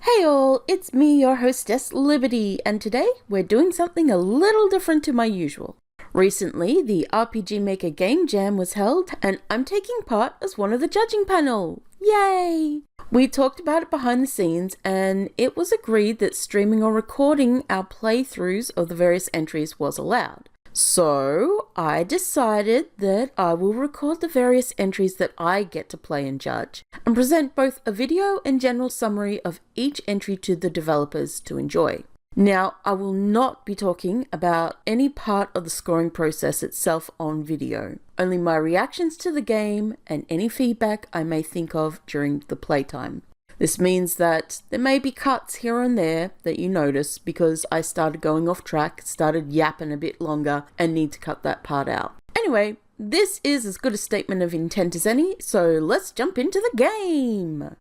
Hey all, it's me, your hostess Liberty, and today we're doing something a little different to my usual. Recently, the RPG Maker Game Jam was held, and I'm taking part as one of the judging panel. Yay! We talked about it behind the scenes, and it was agreed that streaming or recording our playthroughs of the various entries was allowed. So, I decided that I will record the various entries that I get to play and judge, and present both a video and general summary of each entry to the developers to enjoy. Now, I will not be talking about any part of the scoring process itself on video, only my reactions to the game and any feedback I may think of during the playtime. This means that there may be cuts here and there that you notice because I started going off track, started yapping a bit longer, and need to cut that part out. Anyway, this is as good a statement of intent as any, so let's jump into the game!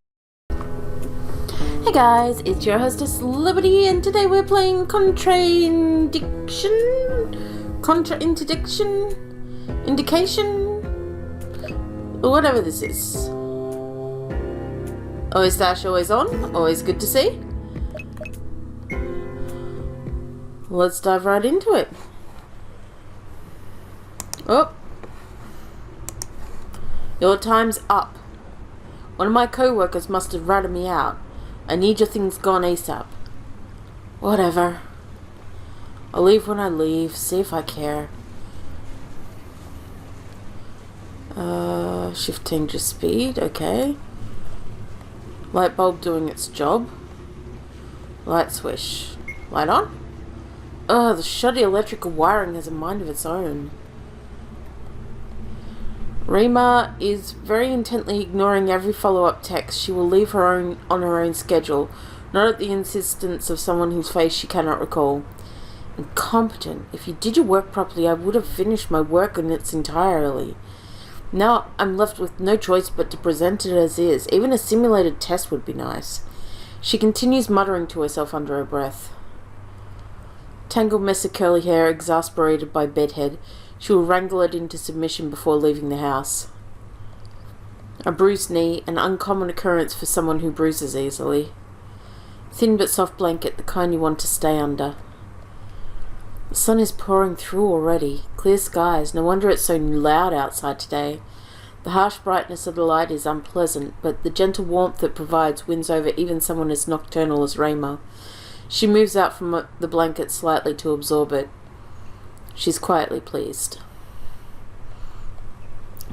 Hey guys, it's your hostess Liberty, and today we're playing Contraindication? Indication? Whatever this is. Always dash, always on, always good to see. Let's dive right into it. Oh. Your time's up. One of my co-workers must have ratted me out. I need your things gone ASAP. Whatever. I'll leave when I leave, see if I care. Shift changes speed, okay. Light bulb doing its job. Light swish. Light on? Ugh, the shoddy electrical wiring has a mind of its own. Rima is very intently ignoring every follow-up text. She will leave on her own schedule, not at the insistence of someone whose face she cannot recall. Incompetent. If you did your work properly, I would have finished my work in its entirety. Now I'm left with no choice but to present it as is. Even a simulated test would be nice. She continues muttering to herself under her breath. Tangled mess of curly hair, exasperated by bedhead, she will wrangle it into submission before leaving the house. A bruised knee, an uncommon occurrence for someone who bruises easily. Thin but soft blanket, the kind you want to stay under. The sun is pouring through already. Clear skies. No wonder it's so loud outside today. The harsh brightness of the light is unpleasant, but the gentle warmth it provides wins over even someone as nocturnal as Rayma. She moves out from the blanket slightly to absorb it. She's quietly pleased.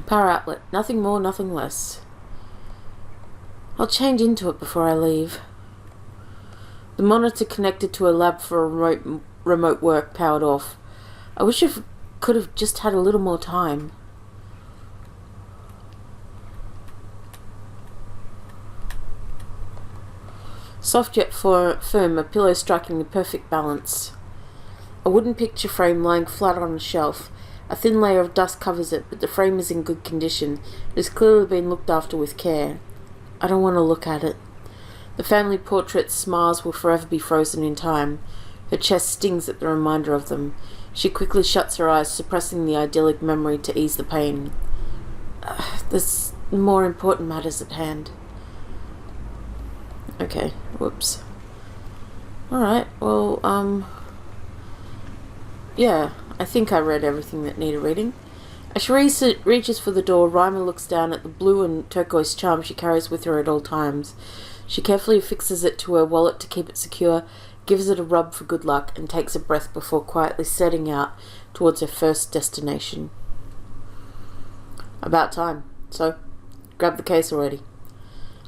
Power outlet. Nothing more, nothing less. I'll change into it before I leave. The monitor connected to a lab for remote work powered off. I wish I could have just had a little more time. Soft yet firm, a pillow striking the perfect balance. A wooden picture frame lying flat on a shelf. A thin layer of dust covers it, but the frame is in good condition. It has clearly been looked after with care. I don't want to look at it. The family portrait's smiles will forever be frozen in time. Her chest stings at the reminder of them. She quickly shuts her eyes, suppressing the idyllic memory to ease the pain. There's more important matters at hand. Okay, whoops. Alright, well, yeah, I think I read everything that needed reading. As she reaches for the door, Rima looks down at the blue and turquoise charm she carries with her at all times. She carefully affixes it to her wallet to keep it secure, gives it a rub for good luck, and takes a breath before quietly setting out towards her first destination. About time. So, grab the case already.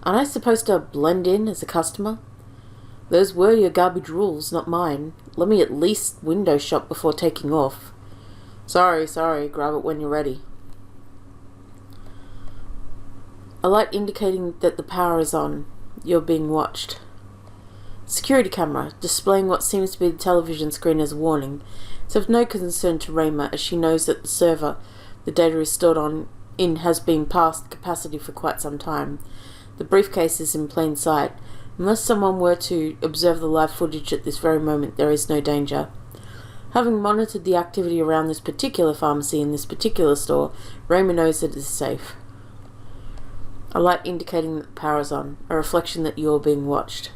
Aren't I supposed to blend in as a customer? Those were your garbage rules, not mine. Let me at least window shop before taking off. Sorry, grab it when you're ready. A light indicating that the power is on. You're being watched. Security camera, displaying what seems to be the television screen as a warning. It's of no concern to Rayma, as she knows that the server the data is stored in has been past capacity for quite some time. The briefcase is in plain sight. Unless someone were to observe the live footage at this very moment, there is no danger. Having monitored the activity around this particular pharmacy in this particular store, Rayma knows that it is safe. A light indicating that the power is on, a reflection that you are being watched.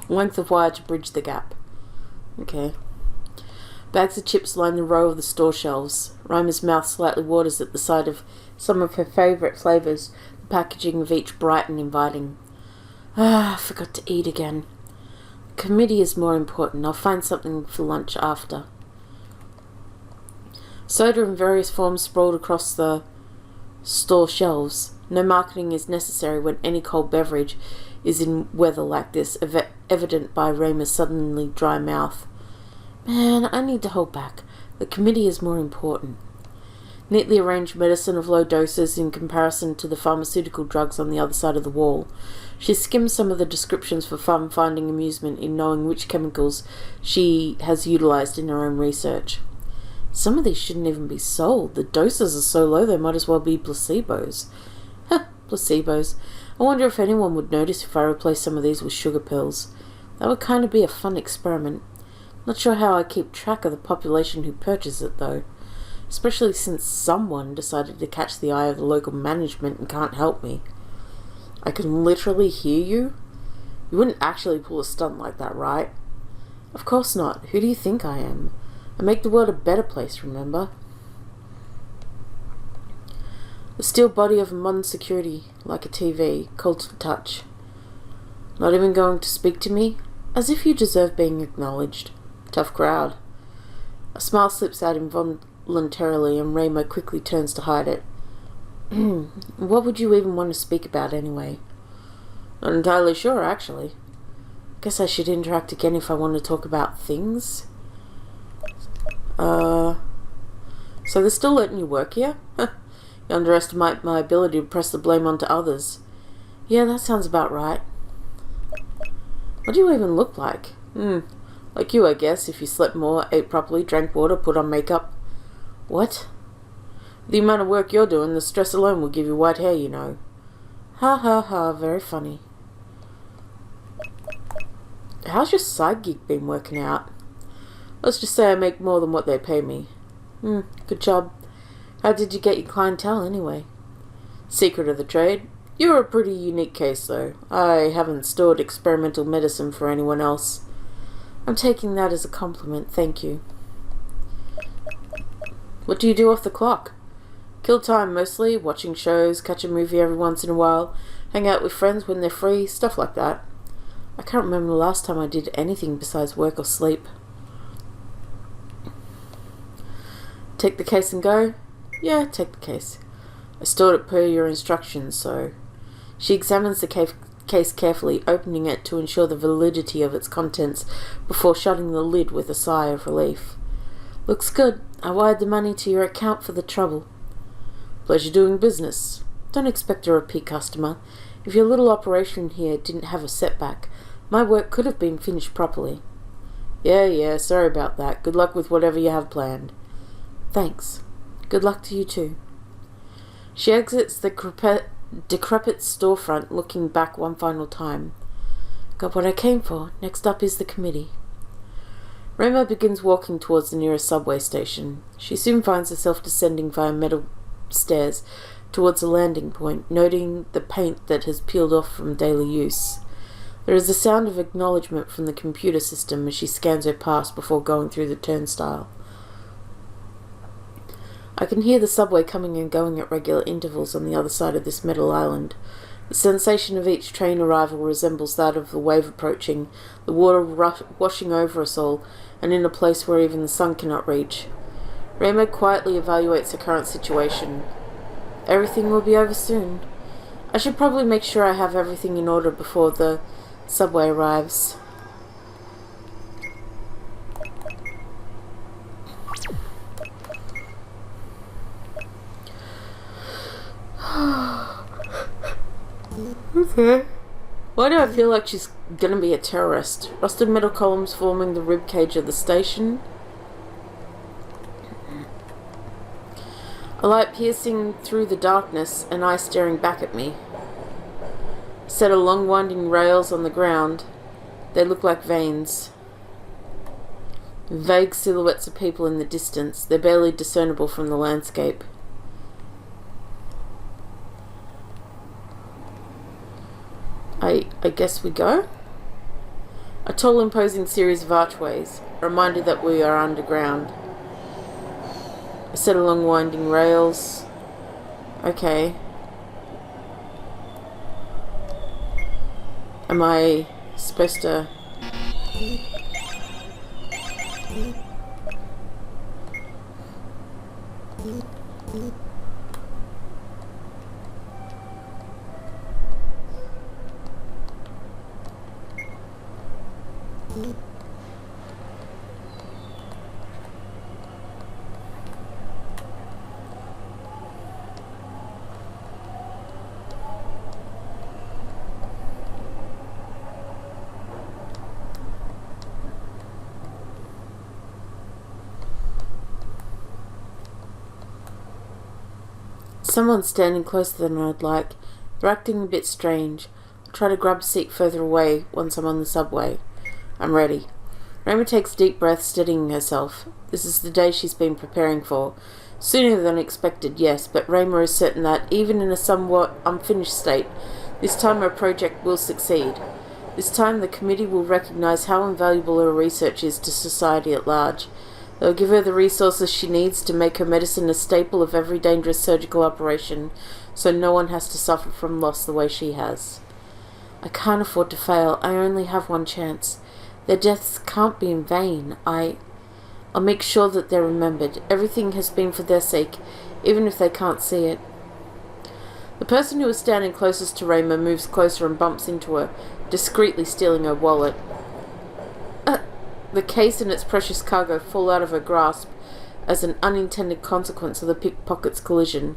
Length of wire to bridge the gap. Okay. Bags of chips line the row of the store shelves. Rima's mouth slightly waters at the sight of some of her favourite flavours, the packaging of each bright and inviting. I forgot to eat again. Committee is more important. I'll find something for lunch after. Soda in various forms sprawled across the store shelves. No marketing is necessary when any cold beverage is in weather like this, evident by Rima's suddenly dry mouth. Man, I need to hold back. The committee is more important. Neatly arranged medicine of low doses in comparison to the pharmaceutical drugs on the other side of the wall. She skims some of the descriptions for fun, finding amusement in knowing which chemicals she has utilized in her own research. Some of these shouldn't even be sold. The doses are so low they might as well be placebos. Placebos. I wonder if anyone would notice if I replaced some of these with sugar pills. That would kind of be a fun experiment. Not sure how I keep track of the population who purchase it, though. Especially since someone decided to catch the eye of the local management and can't help me. I can literally hear you? You wouldn't actually pull a stunt like that, right? Of course not. Who do you think I am? I make the world a better place, remember? The steel body of a modern security, like a TV, cold to the touch. Not even going to speak to me? As if you deserve being acknowledged. Tough crowd. A smile slips out involuntarily and Ramo quickly turns to hide it. What would you even want to speak about anyway? Not entirely sure, actually. Guess I should interact again if I want to talk about things. So they're still letting you work here? You underestimate my ability to press the blame onto others. Yeah, that sounds about right. What do you even look like? Like you, I guess, if you slept more, ate properly, drank water, put on makeup. What? The amount of work you're doing, the stress alone will give you white hair, you know. Ha ha ha, very funny. How's your side gig been working out? Let's just say I make more than what they pay me. Good job. How did you get your clientele, anyway? Secret of the trade. You're a pretty unique case, though. I haven't stored experimental medicine for anyone else. I'm taking that as a compliment, thank you. What do you do off the clock? Kill time mostly, watching shows, catch a movie every once in a while, hang out with friends when they're free, stuff like that. I can't remember the last time I did anything besides work or sleep. Take the case and go? Yeah, take the case. I stored it per your instructions, so... She examines the case carefully, opening it to ensure the validity of its contents before shutting the lid with a sigh of relief. Looks good. I wired the money to your account for the trouble. Pleasure doing business. Don't expect a repeat customer. If your little operation here didn't have a setback, my work could have been finished properly. Yeah, sorry about that. Good luck with whatever you have planned. Thanks. Good luck to you too. She exits the decrepit storefront, looking back one final time. Got what I came for. Next up is the committee. Ramo begins walking towards the nearest subway station. She soon finds herself descending via metal stairs towards the landing point, noting the paint that has peeled off from daily use. There is a sound of acknowledgement from the computer system as she scans her pass before going through the turnstile. I can hear the subway coming and going at regular intervals on the other side of this metal island. The sensation of each train arrival resembles that of the wave approaching, the water washing over us all, and in a place where even the sun cannot reach. Ramo quietly evaluates her current situation. Everything will be over soon. I should probably make sure I have everything in order before the subway arrives. Okay. Why do I feel like she's gonna be a terrorist? Rusted metal columns forming the ribcage of the station. A light piercing through the darkness, an eye staring back at me. Set of long winding rails on the ground. They look like veins. Vague silhouettes of people in the distance. They're barely discernible from the landscape. I guess we go? A tall, imposing series of archways, a reminder that we are underground. A set of long, winding rails. Okay. Am I supposed to... Someone's standing closer than I'd like. They're acting a bit strange. I'll try to grab a seat further away once I'm on the subway. I'm ready. Rayma takes a deep breath, steadying herself. This is the day she's been preparing for. Sooner than expected, yes, but Rayma is certain that, even in a somewhat unfinished state, this time her project will succeed. This time the committee will recognise how invaluable her research is to society at large. They'll give her the resources she needs to make her medicine a staple of every dangerous surgical operation, so no one has to suffer from loss the way she has. I can't afford to fail. I only have one chance. Their deaths can't be in vain. I'll make sure that they're remembered. Everything has been for their sake, even if they can't see it. The person who is standing closest to Rayma moves closer and bumps into her, discreetly stealing her wallet. The case and its precious cargo fall out of her grasp as an unintended consequence of the pickpocket's collision.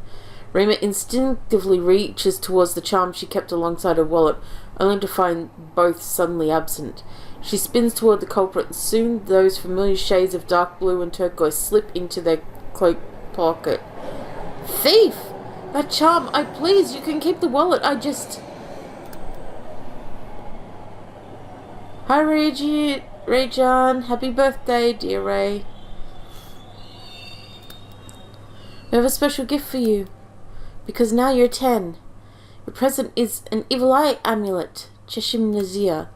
Rayma instinctively reaches towards the charm she kept alongside her wallet, only to find both suddenly absent. She spins toward the culprit, and soon those familiar shades of dark blue and turquoise slip into their cloak pocket. Thief! That charm! Please, you can keep the wallet, Hi, Ray-John. Happy birthday, dear Ray. We have a special gift for you, because now you're 10. Your present is an evil eye amulet, Cheshimnazia.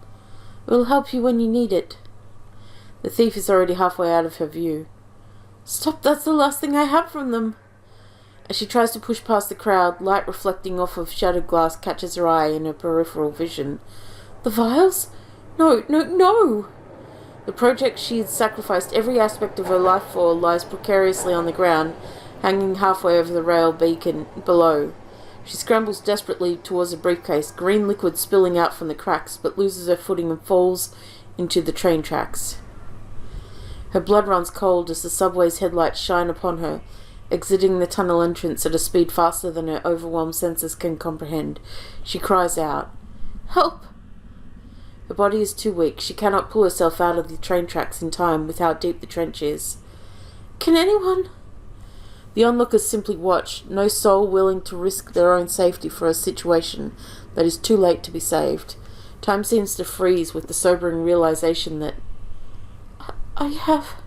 It will help you when you need it. The thief is already halfway out of her view. Stop, that's the last thing I have from them. As she tries to push past the crowd, light reflecting off of shattered glass catches her eye in her peripheral vision. The vials? No! The project she had sacrificed every aspect of her life for lies precariously on the ground, hanging halfway over the rail beacon below. She scrambles desperately towards a briefcase, green liquid spilling out from the cracks, but loses her footing and falls into the train tracks. Her blood runs cold as the subway's headlights shine upon her, exiting the tunnel entrance at a speed faster than her overwhelmed senses can comprehend. She cries out, "Help!" Her body is too weak. She cannot pull herself out of the train tracks in time with how deep the trench is. Can anyone? The onlookers simply watch, no soul willing to risk their own safety for a situation that is too late to be saved. Time seems to freeze with the sobering realization that I have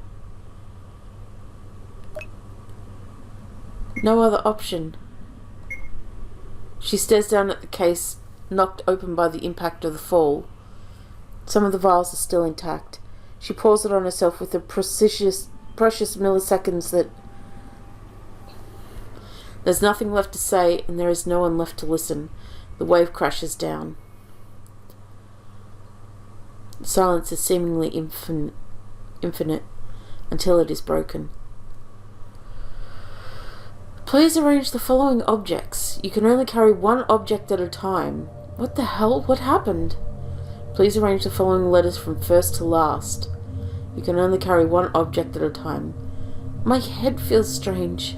no other option. She stares down at the case, knocked open by the impact of the fall. Some of the vials are still intact. She pours it on herself with the precious milliseconds that... There's nothing left to say, and there is no one left to listen. The wave crashes down. The silence is seemingly infinite until it is broken. Please arrange the following objects. You can only carry one object at a time. What the hell? What happened? Please arrange the following letters from first to last. You can only carry one object at a time. My head feels strange.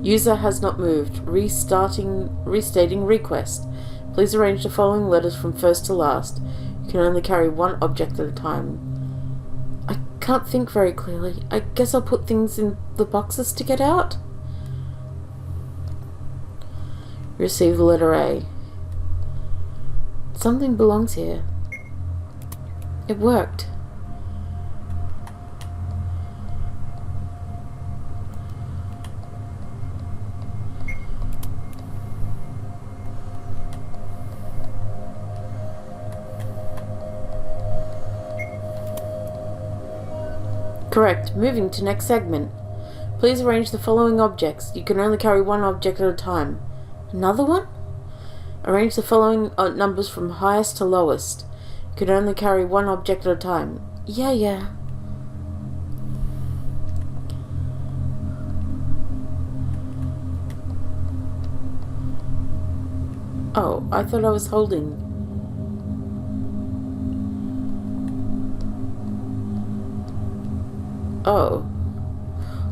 User has not moved. Restating request. Please arrange the following letters from first to last. You can only carry one object at a time. I can't think very clearly. I guess I'll put things in the boxes to get out. Receive the letter A. Something belongs here. It worked. Correct. Moving to next segment. Please arrange the following objects. You can only carry one object at a time. Another one? Arrange the following numbers from highest to lowest. You can only carry one object at a time. Yeah. Oh, I thought I was holding.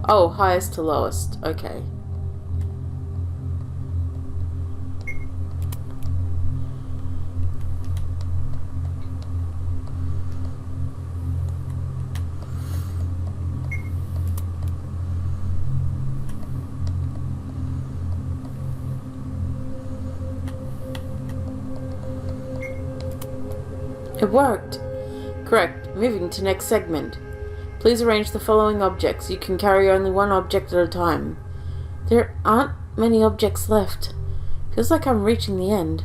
Oh, highest to lowest. Okay. It worked. Correct. Moving to next segment. Please arrange the following objects. You can carry only one object at a time. There aren't many objects left. Feels like I'm reaching the end.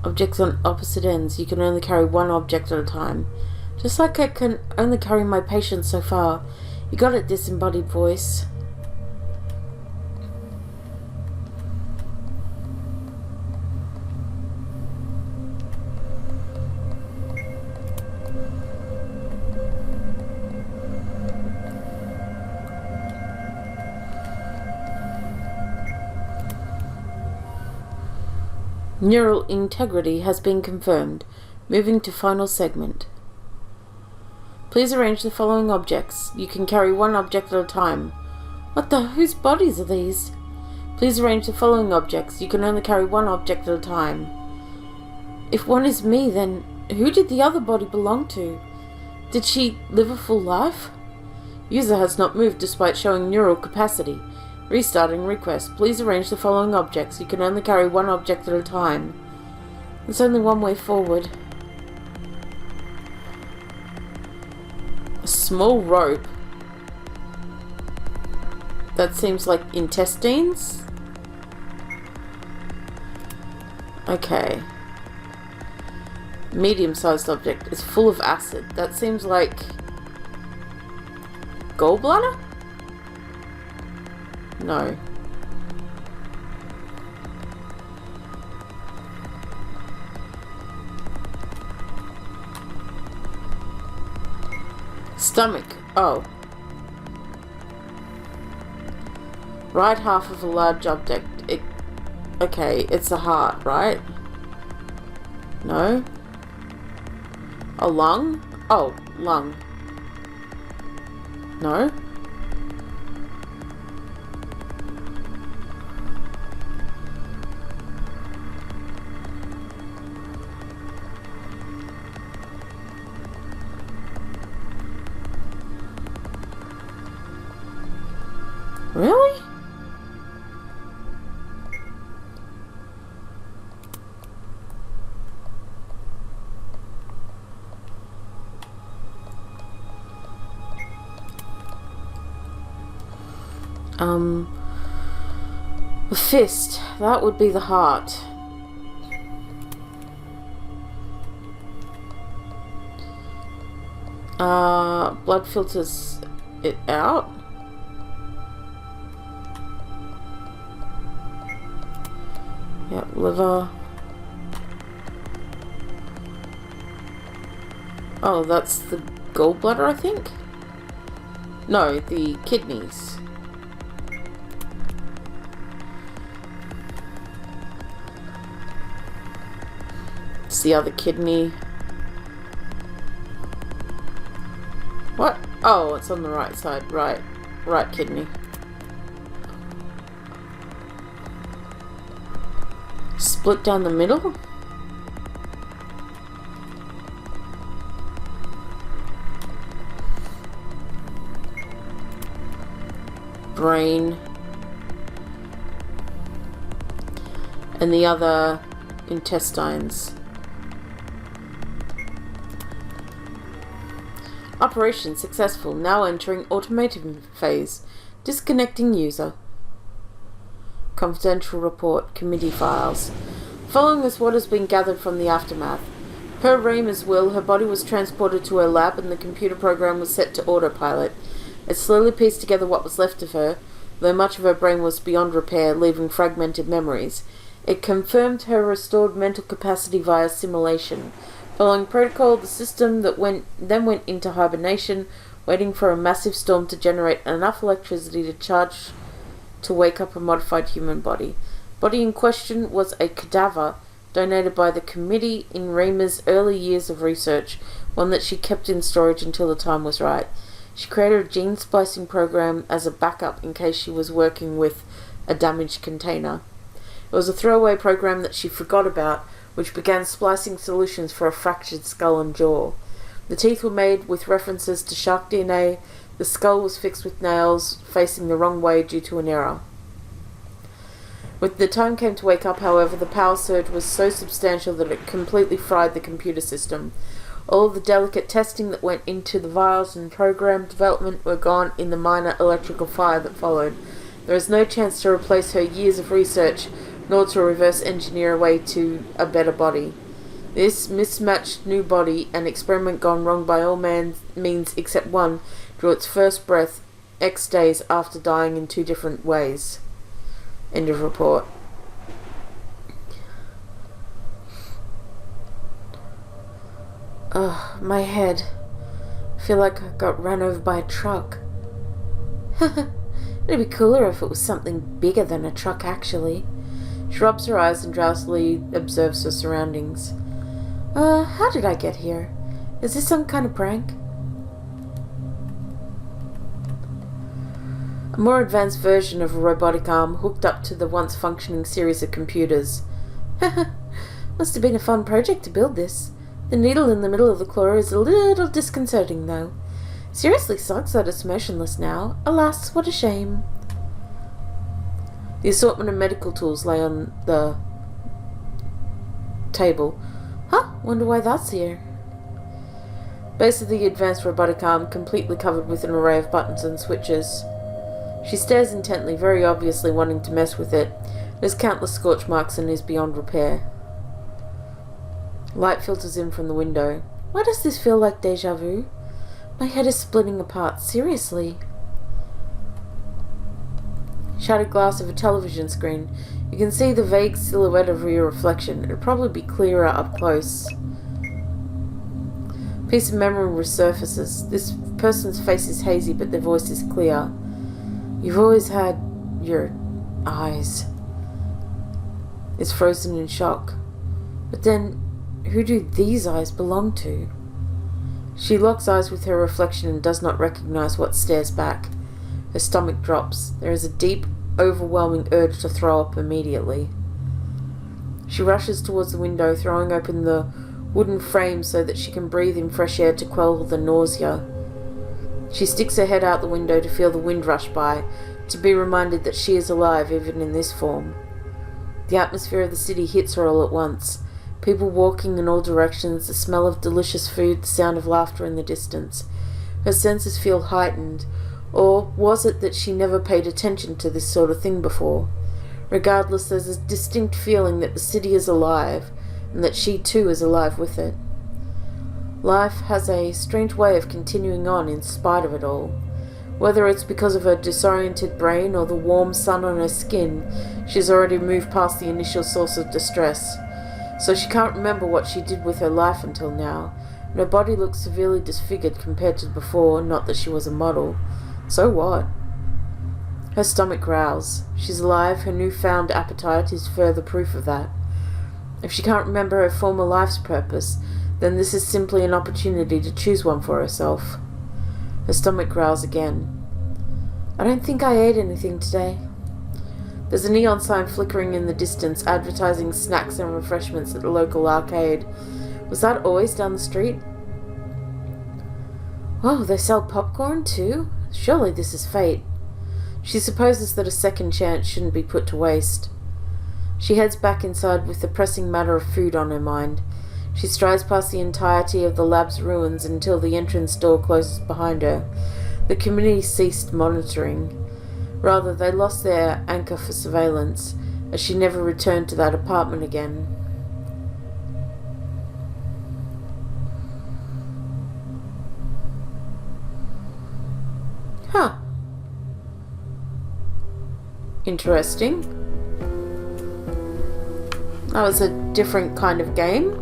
Objects on opposite ends. You can only carry one object at a time. Just like I can only carry my patience so far. You got it, disembodied voice. Neural integrity has been confirmed. Moving to final segment. Please arrange the following objects. You can carry one object at a time. Whose bodies are these? Please arrange the following objects. You can only carry one object at a time. If one is me, then who did the other body belong to? Did she live a full life? User has not moved despite showing neural capacity. Restarting request. Please arrange the following objects. You can only carry one object at a time. There's only one way forward. A small rope. That seems like intestines? Okay. Medium-sized object. It's full of acid. That seems like gallbladder? No. Stomach. Oh. Right half of a large object. Okay, it's a heart, right? No? A lung? Oh, lung. No? Really? The fist. That would be the heart. Blood filters it out. Yep, liver. Oh, that's the gallbladder, I think? No, the kidneys. It's the other kidney. What? Oh, it's on the right side. Right kidney. Split down the middle? Brain. And the other intestines. Operation successful. Now entering automation phase. Disconnecting user. Confidential report. Committee files. Following is what has been gathered from the aftermath. Per Reimer's will, her body was transported to her lab and the computer program was set to autopilot. It slowly pieced together what was left of her, though much of her brain was beyond repair, leaving fragmented memories. It confirmed her restored mental capacity via simulation. Following protocol, the system then went into hibernation, waiting for a massive storm to generate enough electricity to charge to wake up a modified human body. Body in question was a cadaver donated by the committee in Reimer's early years of research, one that she kept in storage until the time was right. She created a gene splicing program as a backup in case she was working with a damaged container. It was a throwaway program that she forgot about, which began splicing solutions for a fractured skull and jaw. The teeth were made with references to shark DNA. The skull was fixed with nails facing the wrong way due to an error. When the time came to wake up, however, the power surge was so substantial that it completely fried the computer system. All the delicate testing that went into the vials and program development were gone in the minor electrical fire that followed. There was no chance to replace her years of research, nor to reverse engineer a way to a better body. This mismatched new body, an experiment gone wrong by all means except one, drew its first breath X days after dying in 2 different ways. End of report. Ugh, my head. I feel like I got run over by a truck. It'd be cooler if it was something bigger than a truck, actually. She rubs her eyes and drowsily observes her surroundings. How did I get here? Is this some kind of prank? A more advanced version of a robotic arm hooked up to the once functioning series of computers. Must have been a fun project to build this. The needle in the middle of the claw is a little disconcerting, though. Seriously sucks that it's motionless now. Alas, what a shame. The assortment of medical tools lay on the table. Wonder why that's here. Base of the advanced robotic arm, completely covered with an array of buttons and switches. She stares intently, very obviously wanting to mess with it. There's countless scorch marks and is beyond repair. Light filters in from the window. Why does this feel like deja vu? My head is splitting apart, seriously. Shattered glass of a television screen. You can see the vague silhouette of your reflection. It'd probably be clearer up close. Piece of memory resurfaces. This person's face is hazy, but their voice is clear. You've always had your eyes. It's frozen in shock. But then, who do these eyes belong to? She locks eyes with her reflection and does not recognize what stares back. Her stomach drops. There is a deep, overwhelming urge to throw up immediately. She rushes towards the window, throwing open the wooden frame so that she can breathe in fresh air to quell the nausea. She sticks her head out the window to feel the wind rush by, to be reminded that she is alive even in this form. The atmosphere of the city hits her all at once. People walking in all directions, the smell of delicious food, the sound of laughter in the distance. Her senses feel heightened. Or was it that she never paid attention to this sort of thing before? Regardless, there's a distinct feeling that the city is alive, and that she too is alive with it. Life has a strange way of continuing on in spite of it all. Whether it's because of her disoriented brain or the warm sun on her skin, she's already moved past the initial source of distress. So she can't remember what she did with her life until now, and her body looks severely disfigured compared to before, not that she was a model. So what? Her stomach growls. She's alive. Her newfound appetite is further proof of that. If she can't remember her former life's purpose, then this is simply an opportunity to choose one for herself. Her stomach growls again. I don't think I ate anything today. There's a neon sign flickering in the distance, advertising snacks and refreshments at the local arcade. Was that always down the street? Oh, they sell popcorn too? Surely this is fate. She supposes that a second chance shouldn't be put to waste. She heads back inside with the pressing matter of food on her mind. She strides past the entirety of the lab's ruins until the entrance door closes behind her. The community ceased monitoring. Rather, they lost their anchor for surveillance, as she never returned to that apartment again. Huh. Interesting. That was a different kind of game.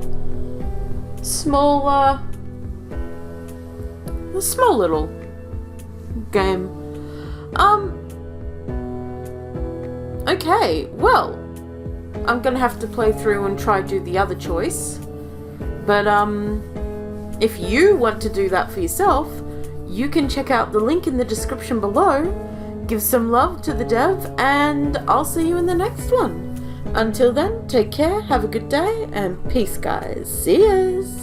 Smaller. A small little game. Okay, well, I'm gonna have to play through and try do the other choice. But, if you want to do that for yourself, you can check out the link in the description below, give some love to the dev, and I'll see you in the next one. Until then, take care, have a good day, and peace, guys. See yas!